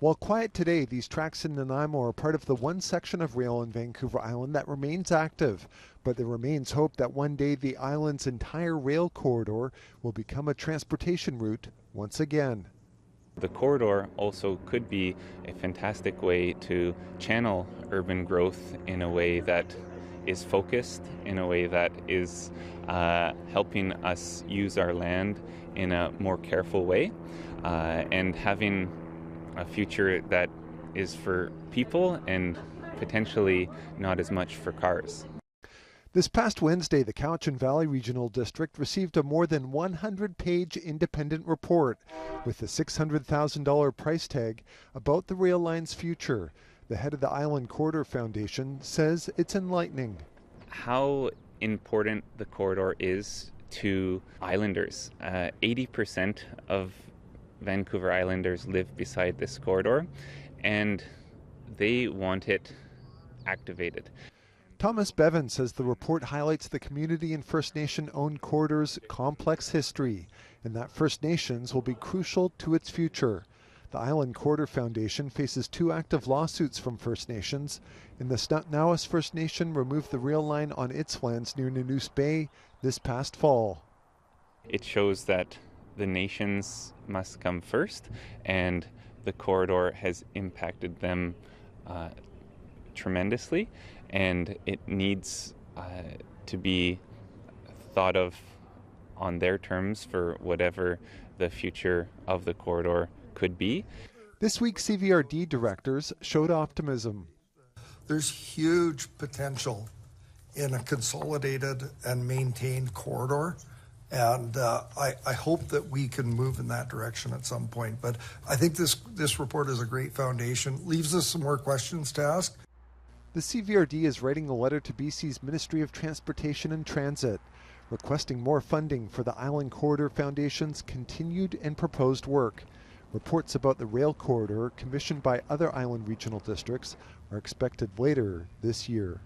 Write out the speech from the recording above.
While quiet today, these tracks in Nanaimo are part of the one section of rail in Vancouver Island that remains active, but there remains hope that one day the island's entire rail corridor will become a transportation route once again. The corridor also could be a fantastic way to channel urban growth in a way that is focused, in a way that is helping us use our land in a more careful way, and having a future that is for people and potentially not as much for cars. This past Wednesday, the Cowichan Valley Regional District received a more than 100-page independent report with a $600,000 price tag about the rail line's future. The head of the Island Corridor Foundation says it's enlightening. How important the corridor is to islanders. 80% of Vancouver Islanders live beside this corridor, and they want it activated. Thomas Bevan says the report highlights the community and First Nation-owned corridor's complex history, and that First Nations will be crucial to its future. The Island Corridor Foundation faces 2 active lawsuits from First Nations, and the Stutnawis First Nation removed the rail line on its lands near Nanoose Bay this past fall. It shows that the nations must come first, and the corridor has impacted them tremendously, and it needs to be thought of on their terms for whatever the future of the corridor could be. This week, CVRD directors showed optimism. There's huge potential in a consolidated and maintained corridor. And I hope that we can move in that direction at some point. But I think this report is a great foundation, leaves us some more questions to ask. The CVRD is writing a letter to BC's Ministry of Transportation and Transit, requesting more funding for the Island Corridor Foundation's continued and proposed work. Reports about the rail corridor, commissioned by other island regional districts, are expected later this year.